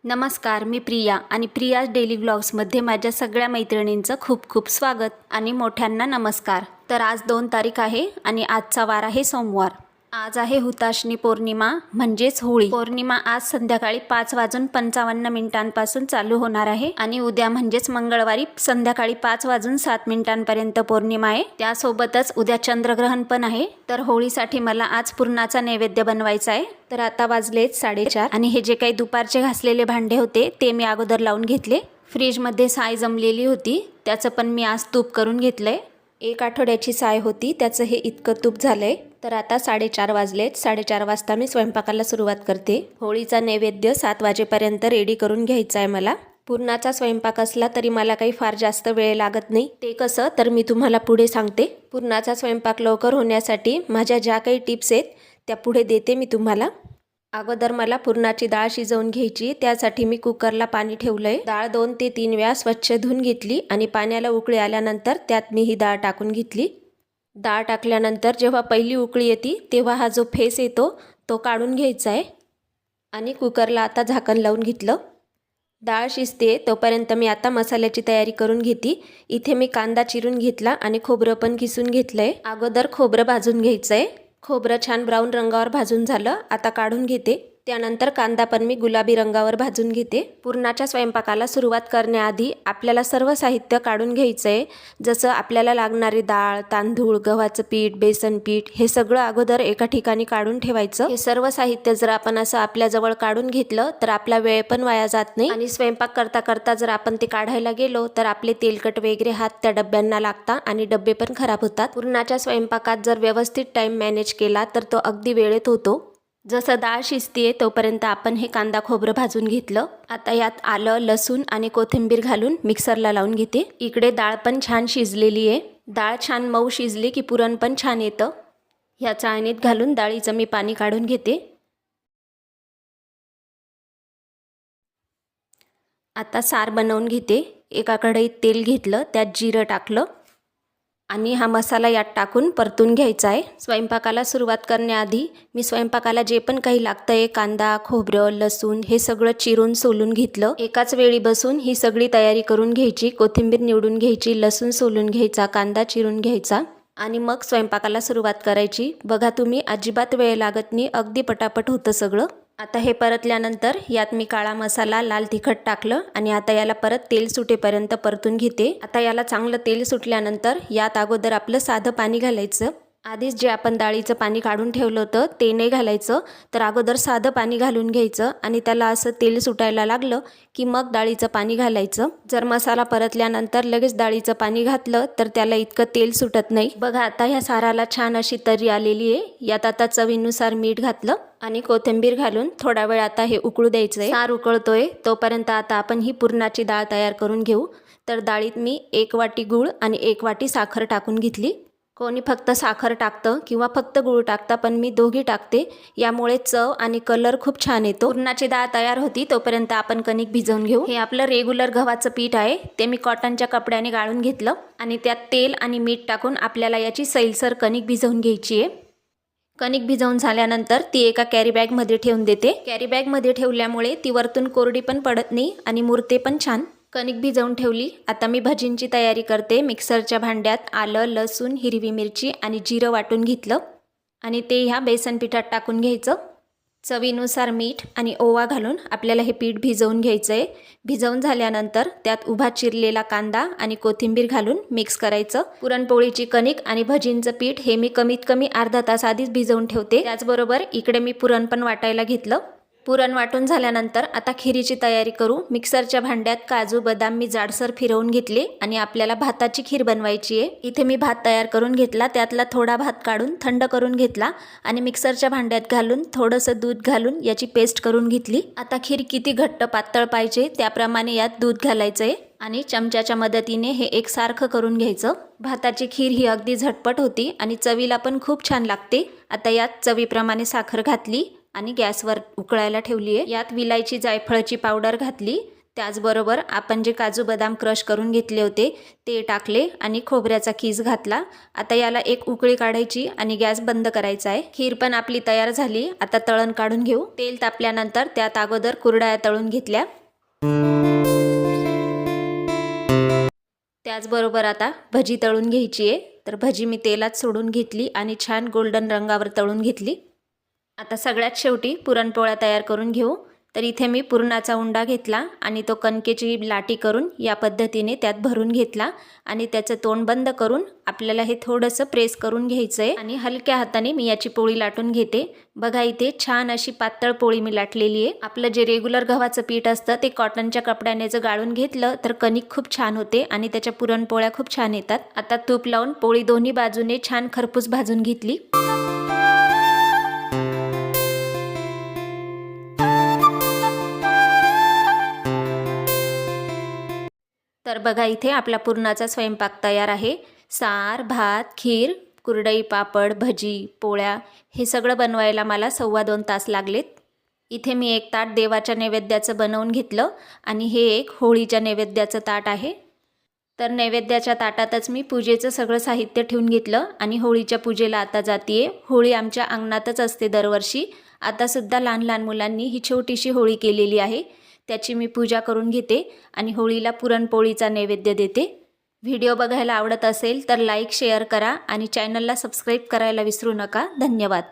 नमस्कार, मी प्रिया आणि प्रियाज डेली व्लॉग्समध्ये माझ्या सगळ्या मैत्रिणींचं खूप खूप स्वागत आणि मोठ्यांना नमस्कार. तर आज 2 तारीख आहे आणि आजचा वार आहे सोमवार. आज आहे हुताशनी पौर्णिमा म्हणजेच होळी. पौर्णिमा आज संध्याकाळी 5:55 चालू होणार आहे आणि उद्या म्हणजेच मंगळवारी संध्याकाळी 5:07 पौर्णिमा आहे. त्यासोबतच उद्या चंद्रग्रहण पण आहे. तर होळीसाठी मला आज पुरणाचा नैवेद्य बनवायचा आहे. तर आता वाजलेत 4:30 आणि हे जे काही दुपारचे घासलेले भांडे होते ते मी अगोदर लावून घेतले. फ्रीजमध्ये साय जमलेली होती, त्याचं पण मी आज तूप करून घेतलंय. 1 आठवड्याची साय होती, त्याचं हे इतकं तूप झालंय. तर आता 4:30 वाजलेत. 4:30 वाजता मी स्वयंपाकाला सुरुवात करते. होळीचा नैवेद्य 7 वाजेपर्यंत रेडी करून घ्यायचा आहे मला. पुरणाचा स्वयंपाक असला तरी मला काही फार जास्त वेळ लागत नाही. ते कसं तर मी तुम्हाला पुढे सांगते. पुरणाचा स्वयंपाक लवकर होण्यासाठी माझ्या ज्या काही टिप्स आहेत त्या पुढे देते मी तुम्हाला. अगोदर मला पुरणाची डाळ शिजवून घ्यायची. त्यासाठी मी कुकरला पाणी ठेवलंय. डाळ 2 ते 3 वेळा स्वच्छ धुवून घेतली आणि पाण्याला उकळी आल्यानंतर त्यात मी ही डाळ टाकून घेतली. डाळ टाकल्यानंतर जेव्हा पहिली उकळी येते तेव्हा हा जो फेस येतो तो काढून घ्यायचा आहे आणि कुकरला आता झाकण लावून घेतलं. डाळ शिजते तोपर्यंत मी आता मसाल्याची तयारी करून घेते. इथे मी कांदा चिरून घेतला आणि खोबरं पण किसून घेतलंय. अगोदर खोबरं भाजून घ्यायचंय. खोबरं छान ब्राऊन रंगावर भाजून झालं, आता काढून घेते. त्यानंतर कांदा पण मी गुलाबी रंगावर भाजून घेते. पुरणाच्या स्वयंपाकाला सुरुवात करण्याआधी आपल्याला सर्व साहित्य काढून घ्यायचं आहे. जसं आपल्याला लागणारी डाळ, तांदूळ, गव्हाचं पीठ, बेसन पीठ हे सगळं अगोदर एका ठिकाणी काढून ठेवायचं. हे सर्व साहित्य जर आपण असं आपल्याजवळ काढून घेतलं तर आपला वेळ पण वाया जात नाही आणि स्वयंपाक करता करता जर आपण ते काढायला गेलो तर आपले तेलकट वगैरे हात त्या डब्यांना लागतात आणि डब्बे पण खराब होतात. पुरणाच्या स्वयंपाकात जर व्यवस्थित टाइम मॅनेज केला तर तो अगदी वेळेत होतो. जसं डाळ शिजते तोपर्यंत आपण हे कांदा खोबरं भाजून घेतलं. आता यात आलं, लसूण आणि कोथिंबीर घालून मिक्सरला लावून घेते. इकडे डाळ पण छान शिजलेली आहे. डाळ छान मऊ शिजली की पुरण पण छान येतं. ह्या चाळणीत घालून डाळीचं मी पाणी काढून घेते. आता सार बनवून घेते. एका कढईत तेल घेतलं, त्यात जिरं टाकलं आणि हा मसाला यात टाकून परतून घ्यायचा आहे. स्वयंपाकाला सुरुवात करण्याआधी मी स्वयंपाकाला जे पण काही लागतंय कांदा, खोबरं, लसूण हे सगळं चिरून सोलून घेतलं. एकाच वेळी बसून ही सगळी तयारी करून घ्यायची. कोथिंबीर निवडून घ्यायची, लसूण सोलून घ्यायचा, कांदा चिरून घ्यायचा आणि मग स्वयंपाकाला सुरुवात करायची. बघा तुम्ही, अजिबात वेळ लागत नाही, अगदी पटापट होतं सगळं. आता हे परतल्यानंतर यात मी काळा मसाला, लाल तिखट टाकलं आणि आता याला परत तेल सुटेपर्यंत परतून घेते. आता याला चांगलं तेल सुटल्यानंतर यात अगोदर आपलं साधं पाणी घालायचं. आधीच जे आपण डाळीचं पाणी काढून ठेवलं होतं ते नाही घालायचं, तर अगोदर साधं पाणी घालून घ्यायचं आणि त्याला असं तेल सुटायला लागलं की मग डाळीचं पाणी घालायचं. जर मसाला परतल्यानंतर लगेच डाळीचं पाणी घातलं तर त्याला इतकं तेल सुटत नाही. बघा आता ह्या साराला छान अशी तर्री आलेली आहे. यात आता चवीनुसार मीठ घातलं आणि कोथिंबीर घालून थोडा वेळ आता हे उकळू द्यायचंय. सार उकळतोय तोपर्यंत आता आपण ही पुरणाची डाळ तयार करून घेऊ. तर डाळीत मी 1 वाटी गूळ आणि 1 वाटी साखर टाकून घेतली. कोणी फक्त साखर टाकतं किंवा फक्त गूळ टाकतं, पण मी दोघी टाकते. यामुळे चव आणि कलर खूप छान येतो. पुरणाची डाळ तयार होती तोपर्यंत आपण कणिक भिजवून घेऊ. हे आपलं रेग्युलर गव्हाचं पीठ आहे, ते मी कॉटनच्या कपड्याने गाळून घेतलं आणि त्यात तेल आणि मीठ टाकून आपल्याला याची सैलसर कणिक भिजवून घ्यायची आहे. कणिक भिजवून झाल्यानंतर ती एका कॅरी बॅगमध्ये ठेवून देते. कॅरी बॅगमध्ये ठेवल्यामुळे ती वरतून कोरडी पण पडत नाही आणि मुरते पण छान. कणिक भिजवून ठेवली. आता मी भजींची तयारी करते. मिक्सरच्या भांड्यात आलं, लसूण, हिरवी मिरची आणि जिरं वाटून घेतलं आणि ते ह्या बेसन पिठात टाकून घ्यायचं. चवीनुसार मीठ आणि ओवा घालून आपल्याला हे पीठ भिजवून घ्यायचं आहे. भिजवून झाल्यानंतर त्यात उभा चिरलेला कांदा आणि कोथिंबीर घालून मिक्स करायचं. पुरणपोळीची कणिक आणि भजींचं पीठ हे मी कमीत कमी अर्धा तास आधीच भिजवून ठेवते. त्याचबरोबर इकडे मी पुरण पण वाटायला घेतलं. पुरण वाटून झाल्यानंतर आता खिरीची तयारी करू. मिक्सरच्या भांड्यात काजू, बदाम मी जाडसर फिरवून घेतले आणि आपल्याला भाताची खीर बनवायची आहे. इथे मी भात तयार करून घेतला. त्यातला थोडा भात काढून थंड करून घेतला आणि मिक्सरच्या भांड्यात घालून थोडंसं दूध घालून याची पेस्ट करून घेतली. आता खीर किती घट्ट पातळ पाहिजे त्याप्रमाणे यात दूध घालायचं आहे आणि चमच्याच्या मदतीने हे एकसारखं करून घ्यायचं. भाताची खीर ही अगदी झटपट होती आणि चवीला पण खूप छान लागते. आता यात चवीप्रमाणे साखर घातली आणि गॅसवर उकळायला ठेवली आहे. यात विलायची, जायफळाची पावडर घातली. त्याचबरोबर आपण जे काजू बदाम क्रश करून घेतले होते ते टाकले आणि खोबऱ्याचा खीस घातला. आता याला एक उकळी काढायची आणि गॅस बंद करायचा आहे. खीर पण आपली तयार झाली. आता तळण काढून घेऊ. तेल तापल्यानंतर त्यात अगोदर कुरडया तळून घेतल्या. त्याचबरोबर आता भजी तळून घ्यायची आहे. तर भजी मी तेलात सोडून घेतली आणि छान गोल्डन रंगावर तळून घेतली. आता सगळ्यात शेवटी पुरणपोळ्या तयार करून घेऊ. तर इथे मी पुरणाचा उंडा घेतला आणि तो कणकेची लाटी करून या पद्धतीने त्यात भरून घेतला आणि त्याचं तोंड बंद करून आपल्याला हे थोडंसं प्रेस करून घ्यायचं आहे आणि हलक्या हाताने मी याची पोळी लाटून घेते. बघा इथे छान अशी पातळ पोळी मी लाटलेली आहे. आपलं जे रेग्युलर गव्हाचं पीठ असतं ते कॉटनच्या कपड्याने जर गाळून घेतलं तर कणिक खूप छान होते आणि त्याच्या पुरणपोळ्या खूप छान येतात. आता तूप लावून पोळी दोन्ही बाजूने छान खरपूस भाजून घेतली. तर बघा इथे आपला पुरणाचा स्वयंपाक तयार आहे. सार, भात, खीर, कुरडई, पापड, भजी, पोळ्या हे सगळं बनवायला मला 2.25 तास लागलेत. इथे मी एक ताट देवाच्या नैवेद्याचं बनवून घेतलं आणि हे एक होळीच्या नैवेद्याचं ताट आहे. तर नैवेद्याच्या ताटातच मी पूजेचं सगळं साहित्य ठेवून घेतलं आणि होळीच्या पूजेला आता जातीये. होळी आमच्या अंगणातच असते दरवर्षी. आतासुद्धा लहान लहान मुलांनी ही छोटीशी होळी केलेली आहे. त्याची मी पूजा करून घेते आणि होळीला पुरणपोळीचा नैवेद्य देते. व्हिडिओ बघायला आवडत असेल तर लाईक शेअर करा आणि चॅनलला सबस्क्राईब करायला विसरू नका. धन्यवाद.